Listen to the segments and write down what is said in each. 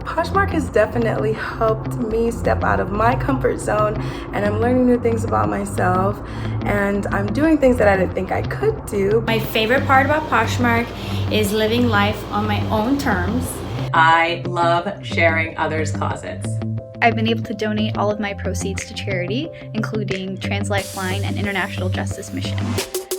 Poshmark has definitely helped me step out of my comfort zone, and I'm learning new things about myself, and I'm doing things that I didn't think I could do. My favorite part about Poshmark is living life on my own terms. I love sharing others' closets. I've been able to donate all of my proceeds to charity, including Trans Lifeline and International Justice Mission.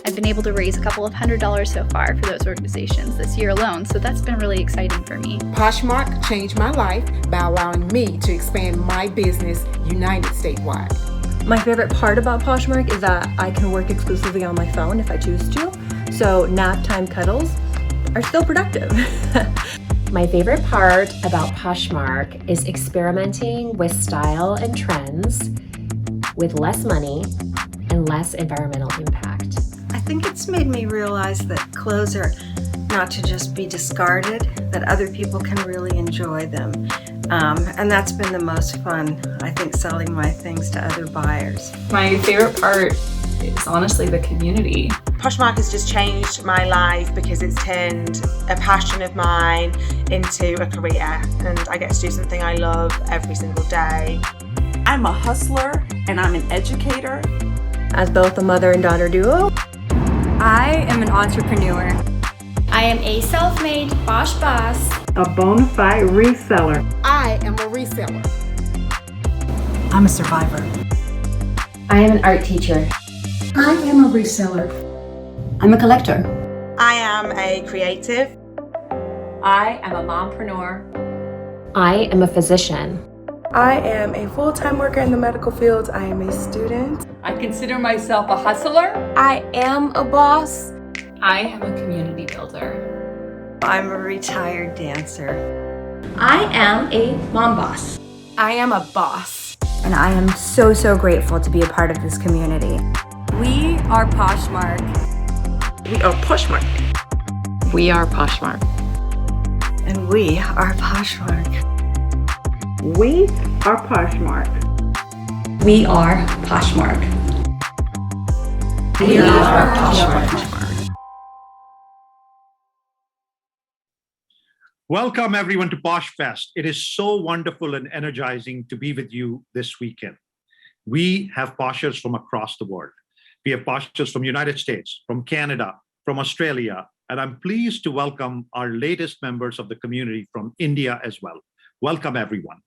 I've been able to raise a couple of $100 so far for those organizations this year alone, so that's been really exciting for me. Poshmark changed my life by allowing me to expand my business united statewide. My favorite part about Poshmark is that I can work exclusively on my phone if I choose to, so nap time cuddles are still productive. My favorite part about Poshmark is experimenting with style and trends with less money and less environmental impact. I think it's made me realize that clothes are not to just be discarded, that other people can really enjoy them. And that's been the most fun, I think, selling my things to other buyers. My favorite part is honestly the community. Poshmark has just changed my life because it's turned a passion of mine into a career, and I get to do something I love every single day. I'm a hustler and I'm an educator. As both a mother and daughter duo, I am an entrepreneur. I am a self-made Posh boss. A bona fide reseller. I am a reseller. I'm a survivor. I am an art teacher. I am a reseller. I'm a collector. I am a creative. I am a mompreneur. I am a physician. I am a full-time worker in the medical field. I am a student. I consider myself a hustler. I am a boss. I am a community builder. I'm a retired dancer. I am a mom boss. I am a boss. And I am so grateful to be a part of this community. We are Poshmark. We are Poshmark. We are Poshmark. And we are Poshmark. We are Poshmark. We are Poshmark. We are Poshmark. Welcome everyone to Posh Fest. It is so wonderful and energizing to be with you this weekend. We have Poshers from across the world. We have Poshers from the United States, from Canada, from Australia, and I'm pleased to welcome our latest members of the community from India as well. Welcome everyone.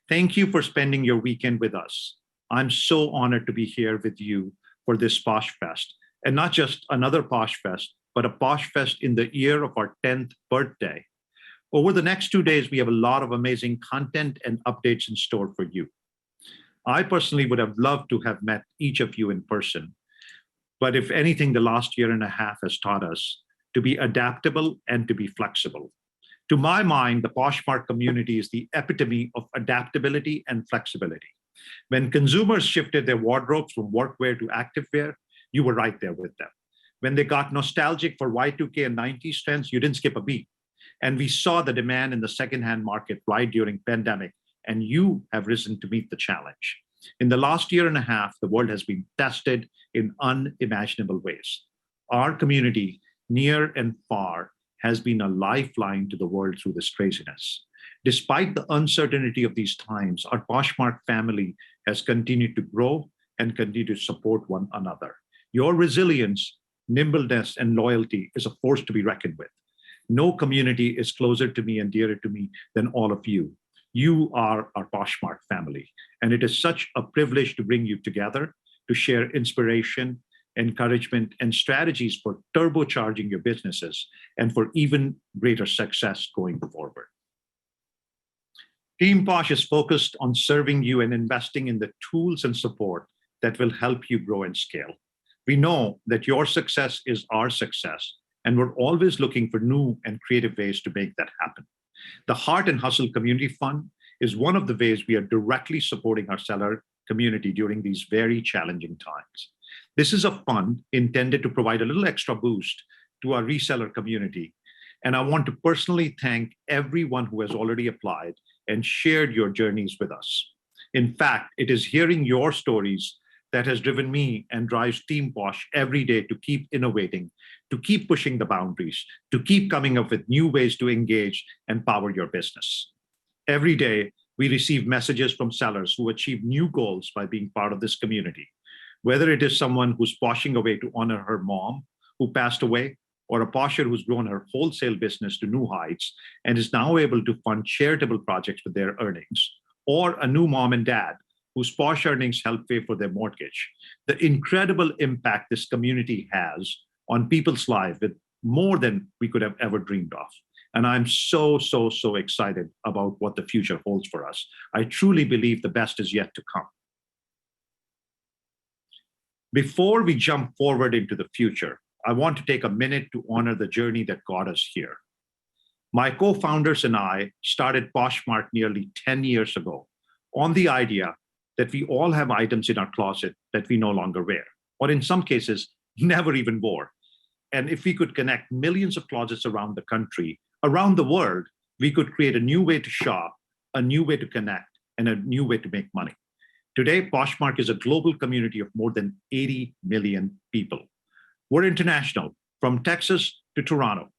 Thank you for spending your weekend with us. I'm so honored to be here with you for this Posh Fest, and not just another Posh Fest, but a Posh Fest in the year of our 10th birthday. Over the next 2 days, we have a lot of amazing content and updates in store for you. I personally would have loved to have met each of you in person, but if anything, the last year and a half has taught us to be adaptable and to be flexible. To my mind, the Poshmark community is the epitome of adaptability and flexibility. When consumers shifted their wardrobes from workwear to activewear, you were right there with them. When they got nostalgic for Y2K and 90s trends, you didn't skip a beat. And we saw the demand in the secondhand market right during pandemic, and you have risen to meet the challenge. In the last year and a half, the world has been tested in unimaginable ways. Our community, near and far, has been a lifeline to the world through this craziness. Despite the uncertainty of these times, our Poshmark family has continued to grow and continue to support one another. Your resilience, nimbleness, and loyalty is a force to be reckoned with. No community is closer to me and dearer to me than all of you. You are our Poshmark family, and it is such a privilege to bring you together to share inspiration, encouragement, and strategies for turbocharging your businesses and for even greater success going forward. Team Posh is focused on serving you and investing in the tools and support that will help you grow and scale. We know that your success is our success, and we're always looking for new and creative ways to make that happen. The Heart and Hustle Community Fund is one of the ways we are directly supporting our seller community during these very challenging times. This is a fund intended to provide a little extra boost to our reseller community. And I want to personally thank everyone who has already applied and shared your journeys with us. In fact, it is hearing your stories that has driven me and drives Team Posh every day to keep innovating, to keep pushing the boundaries, to keep coming up with new ways to engage and power your business. Every day, we receive messages from sellers who achieve new goals by being part of this community. Whether it is someone who's poshing away to honor her mom who passed away, or a posher who's grown her wholesale business to new heights and is now able to fund charitable projects with their earnings, or a new mom and dad whose posh earnings help pay for their mortgage. The incredible impact this community has on people's lives with more than we could have ever dreamed of. And I'm so excited about what the future holds for us. I truly believe the best is yet to come. Before we jump forward into the future, I want to take a minute to honor the journey that got us here. My co-founders and I started Poshmark nearly 10 years ago on the idea that we all have items in our closet that we no longer wear, or in some cases, never even wore. And if we could connect millions of closets around the country, around the world, we could create a new way to shop, a new way to connect, and a new way to make money. Today, Poshmark is a global community of more than 80 million people. We're international, from Texas to Toronto,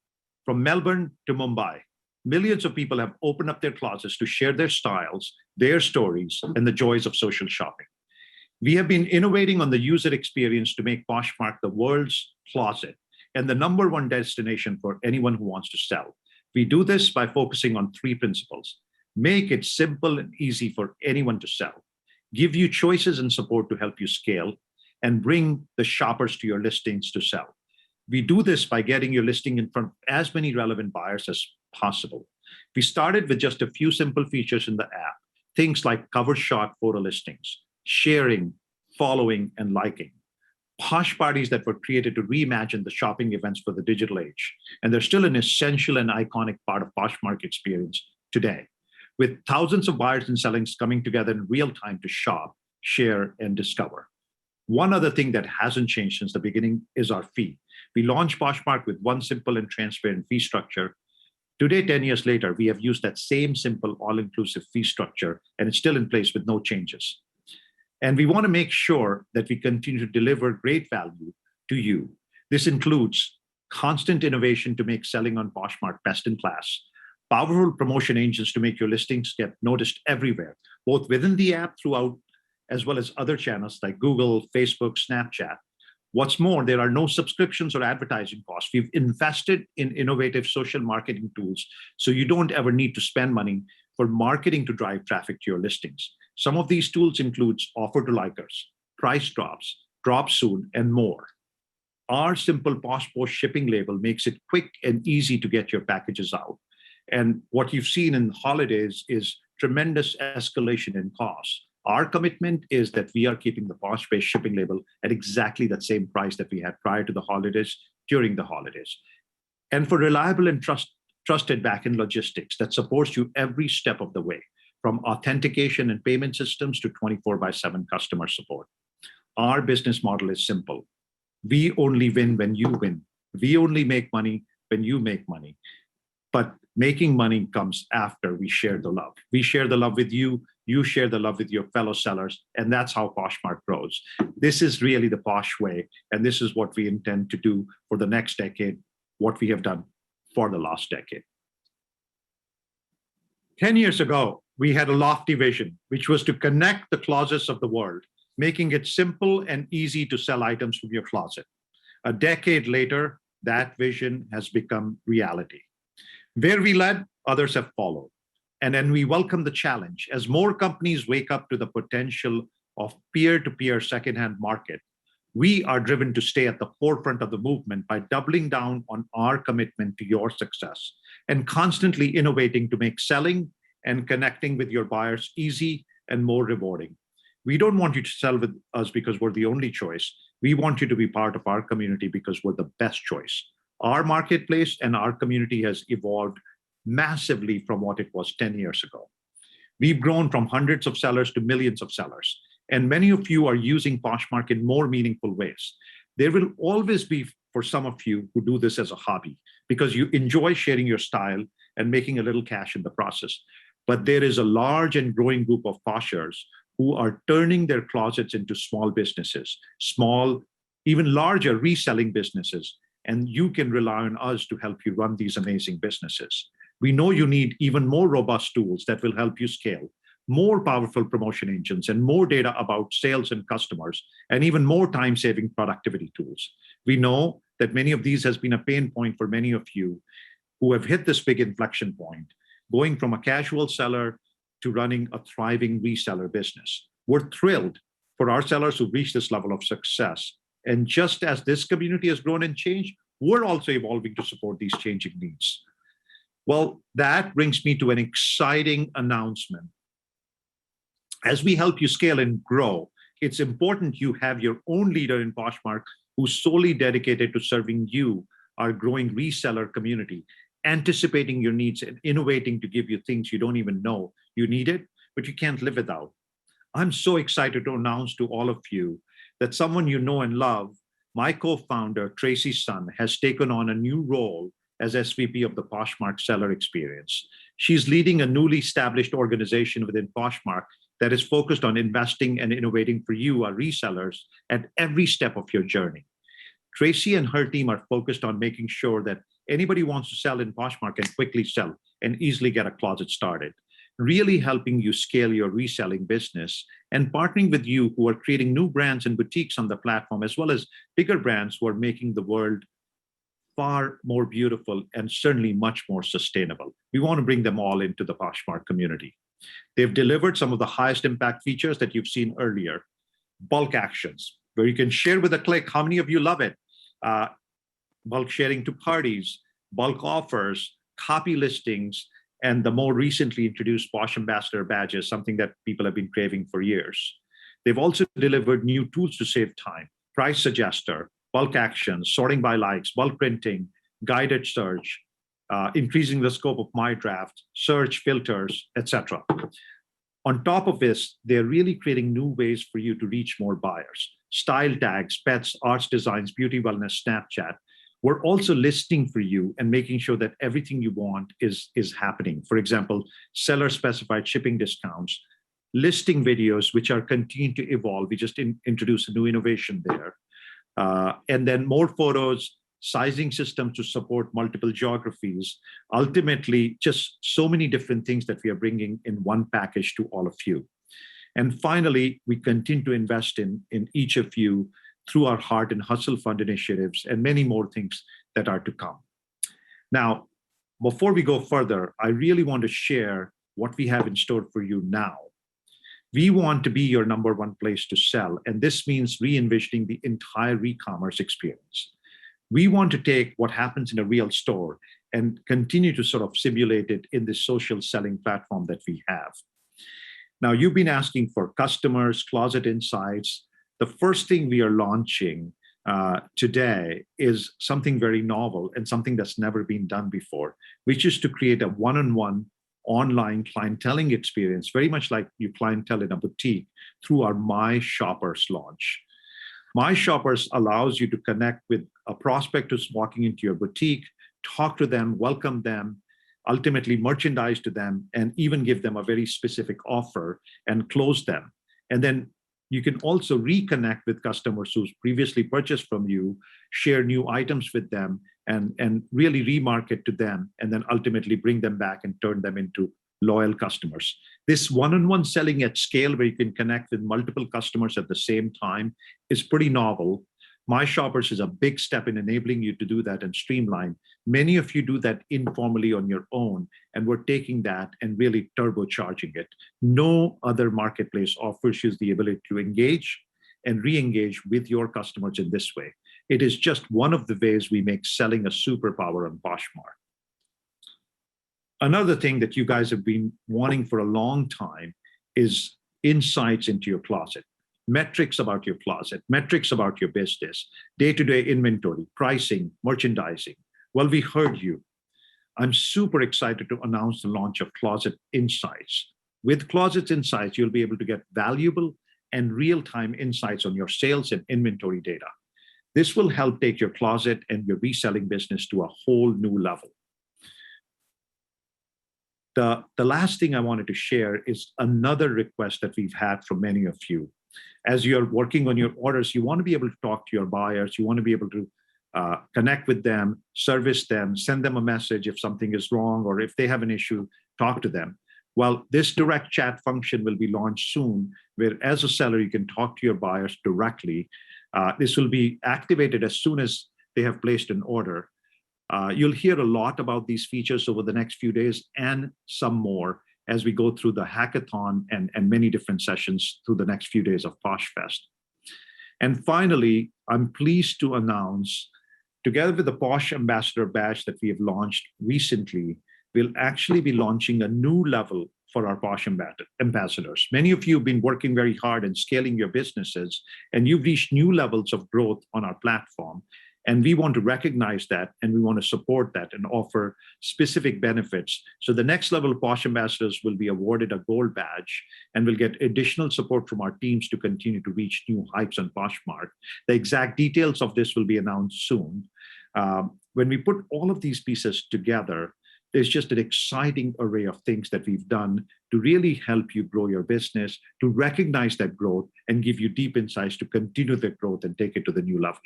from Melbourne to Mumbai. Millions of people have opened up their closets to share their styles, their stories, and the joys of social shopping. We have been innovating on the user experience to make Poshmark the world's closet and the #1 destination for anyone who wants to sell. We do this by focusing on 3 principles. Make it simple and easy for anyone to sell. Give you choices and support to help you scale, and bring the shoppers to your listings to sell. We do this by getting your listing in front of as many relevant buyers as possible. We started with just a few simple features in the app, things like cover shot photo listings, sharing, following, and liking. Posh parties that were created to reimagine the shopping events for the digital age. And they're still an essential and iconic part of Poshmark experience today, with thousands of buyers and sellers coming together in real time to shop, share, and discover. One other thing that hasn't changed since the beginning is our fee. We launched Poshmark with one simple and transparent fee structure. Today, 10 years later, we have used that same simple all-inclusive fee structure, and it's still in place with no changes. And we want to make sure that we continue to deliver great value to you. This includes constant innovation to make selling on Poshmark best in class, powerful promotion engines to make your listings get noticed everywhere, both within the app throughout, as well as other channels like Google, Facebook, Snapchat. What's more, there are no subscriptions or advertising costs. We've invested in innovative social marketing tools, so you don't ever need to spend money for marketing to drive traffic to your listings. Some of these tools includes offer to likers, price drops, drop soon, and more. Our simple Posh Post shipping label makes it quick and easy to get your packages out. And what you've seen in holidays is tremendous escalation in costs. Our commitment is that we are keeping the Posh-based shipping label at exactly that same price that we had prior to the holidays, during the holidays. And for reliable and trusted backend logistics that supports you every step of the way, from authentication and payment systems to 24/7 customer support. Our business model is simple. We only win when you win. We only make money when you make money. But making money comes after we share the love. We share the love with you, you share the love with your fellow sellers, and that's how Poshmark grows. This is really the Posh way, and this is what we intend to do for the next decade, what we have done for the last decade. 10 years ago, we had a lofty vision, which was to connect the closets of the world, making it simple and easy to sell items from your closet. A decade later, that vision has become reality. Where we led, others have followed. And then we welcome the challenge. As more companies wake up to the potential of peer-to-peer secondhand market, we are driven to stay at the forefront of the movement by doubling down on our commitment to your success and constantly innovating to make selling and connecting with your buyers easy and more rewarding. We don't want you to sell with us because we're the only choice. We want you to be part of our community because we're the best choice. Our marketplace and our community has evolved massively from what it was 10 years ago. We've grown from hundreds of sellers to millions of sellers, and many of you are using Poshmark in more meaningful ways. There will always be, for some of you, who do this as a hobby because you enjoy sharing your style and making a little cash in the process. But there is a large and growing group of Poshers who are turning their closets into small businesses, small, even larger reselling businesses, and you can rely on us to help you run these amazing businesses. We know you need even more robust tools that will help you scale, more powerful promotion engines, and more data about sales and customers, and even more time-saving productivity tools. We know that many of these has been a pain point for many of you who have hit this big inflection point, going from a casual seller to running a thriving reseller business. We're thrilled for our sellers who reach this level of success. And just as this community has grown and changed, we're also evolving to support these changing needs. Well, that brings me to an exciting announcement. As we help you scale and grow, it's important you have your own leader in Poshmark who's solely dedicated to serving you, our growing reseller community, anticipating your needs and innovating to give you things you don't even know you needed, but you can't live without. I'm so excited to announce to all of you that someone you know and love, my co-founder, Tracy's son, has taken on a new role as SVP of the Poshmark seller experience. She's leading a newly established organization within Poshmark that is focused on investing and innovating for you, our resellers, at every step of your journey. Tracy and her team are focused on making sure that anybody who wants to sell in Poshmark can quickly sell and easily get a closet started, really helping you scale your reselling business and partnering with you who are creating new brands and boutiques on the platform, as well as bigger brands who are making the world far more beautiful and certainly much more sustainable. We want to bring them all into the Poshmark community. They've delivered some of the highest impact features that you've seen earlier. Bulk actions, where you can share with a click. How many of you love it? Bulk sharing to parties, bulk offers, copy listings, and the more recently introduced Posh Ambassador badges, something that people have been craving for years. They've also delivered new tools to save time, price suggester, bulk actions, sorting by likes, bulk printing, guided search, increasing the scope of my draft, search filters, etc. On top of this, they're really creating new ways for you to reach more buyers. Style tags, pets, arts designs, beauty wellness, Snapchat. We're also listing for you and making sure that everything you want is happening. For example, seller-specified shipping discounts, listing videos, which are continuing to evolve. We just introduced a new innovation there. And then more photos, sizing systems to support multiple geographies. Ultimately, just so many different things that we are bringing in one package to all of you. And finally, we continue to invest in each of you through our Heart and Hustle Fund initiatives and many more things that are to come. Now, before we go further, I really want to share what we have in store for you now. We want to be your number one place to sell, and this means re-envisioning the entire e-commerce experience. We want to take what happens in a real store and continue to sort of simulate it in the social selling platform that we have. Now, you've been asking for customers, closet insights. The first thing we are launching today is something very novel and something that's never been done before, which is to create a one-on-one online clienteling experience, very much like you clientele in a boutique, through our My Shoppers launch. My Shoppers allows you to connect with a prospect who's walking into your boutique, talk to them, welcome them, ultimately merchandise to them, and even give them a very specific offer and close them. And then you can also reconnect with customers who's previously purchased from you, share new items with them, and really remarket to them, and then ultimately bring them back and turn them into loyal customers. This one-on-one selling at scale, where you can connect with multiple customers at the same time, is pretty novel. My Shoppers is a big step in enabling you to do that and streamline. Many of you do that informally on your own, and we're taking that and really turbocharging it. No other marketplace offers you the ability to engage and re-engage with your customers in this way. It is just one of the ways we make selling a superpower on Poshmark. Another thing that you guys have been wanting for a long time is insights into your closet. Metrics about your closet, metrics about your business, day-to-day inventory, pricing, merchandising. Well, we heard you. I'm super excited to announce the launch of Closet Insights. With Closet Insights, you'll be able to get valuable and real-time insights on your sales and inventory data. This will help take your closet and your reselling business to a whole new level. The last thing I wanted to share is another request that we've had from many of you. As you're working on your orders, you want to be able to talk to your buyers. You want to be able to connect with them, service them, send them a message if something is wrong, or if they have an issue, talk to them. Well, this direct chat function will be launched soon, where as a seller, you can talk to your buyers directly. This will be activated as soon as they have placed an order. You'll hear a lot about these features over the next few days and some more as we go through the hackathon and many different sessions through the next few days of Posh Fest. And finally, I'm pleased to announce, together with the Posh Ambassador Badge that we have launched recently, we'll actually be launching a new level for our Posh Ambassadors. Many of you have been working very hard in scaling your businesses, and you've reached new levels of growth on our platform. And we want to recognize that, and we want to support that and offer specific benefits. So the next level of Posh Ambassadors will be awarded a gold badge and will get additional support from our teams to continue to reach new heights on Poshmark. The exact details of this will be announced soon. When we put all of these pieces together, there's just an exciting array of things that we've done to really help you grow your business, to recognize that growth and give you deep insights to continue the growth and take it to the new level.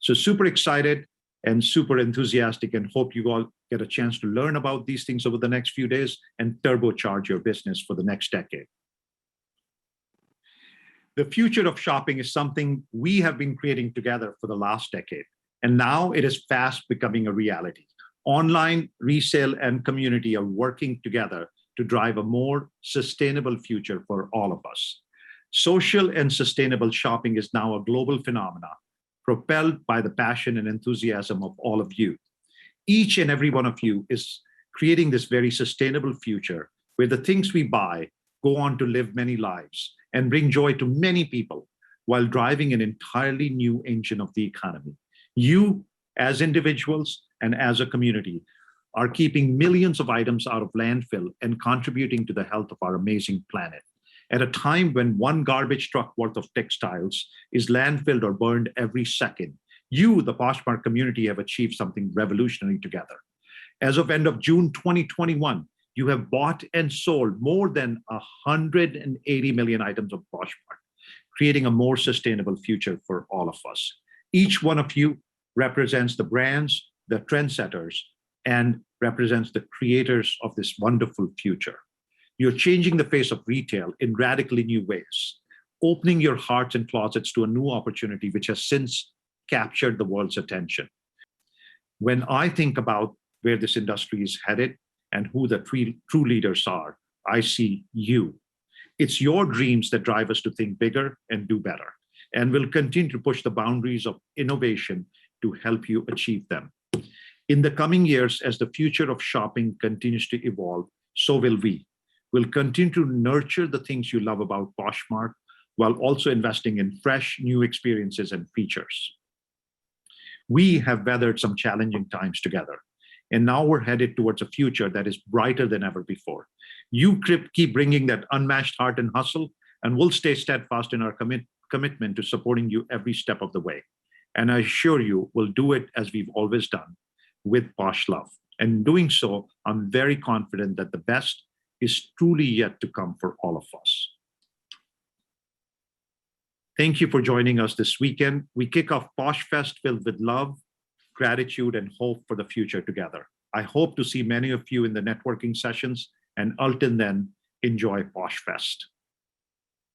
So super excited and super enthusiastic, and hope you all get a chance to learn about these things over the next few days and turbocharge your business for the next decade. The future of shopping is something we have been creating together for the last decade, and now it is fast becoming a reality. Online, resale, and community are working together to drive a more sustainable future for all of us. Social and sustainable shopping is now a global phenomenon, propelled by the passion and enthusiasm of all of you. Each and every one of you is creating this very sustainable future where the things we buy go on to live many lives and bring joy to many people while driving an entirely new engine of the economy. You, as individuals and as a community, are keeping millions of items out of landfill and contributing to the health of our amazing planet. At a time when one garbage truck worth of textiles is landfilled or burned every second, you, the Poshmark community, have achieved something revolutionary together. As of end of June 2021, you have bought and sold more than 180 million items of Poshmark, creating a more sustainable future for all of us. Each one of you represents the brands, the trendsetters, and represents the creators of this wonderful future. You're changing the face of retail in radically new ways, opening your hearts and closets to a new opportunity which has since captured the world's attention. When I think about where this industry is headed and who the true leaders are, I see you. It's your dreams that drive us to think bigger and do better, and we'll continue to push the boundaries of innovation to help you achieve them. In the coming years, as the future of shopping continues to evolve, so will we. We'll continue to nurture the things you love about Poshmark while also investing in fresh new experiences and features. We have weathered some challenging times together, and now we're headed towards a future that is brighter than ever before. You keep bringing that unmatched heart and hustle, and we'll stay steadfast in our commitment to supporting you every step of the way. And I assure you, we'll do it as we've always done, with Posh Love. And in doing so, I'm very confident that the best is truly yet to come for all of us. Thank you for joining us this weekend. We kick off Posh Fest filled with love, gratitude, and hope for the future together. I hope to see many of you in the networking sessions, and until then, enjoy Posh Fest.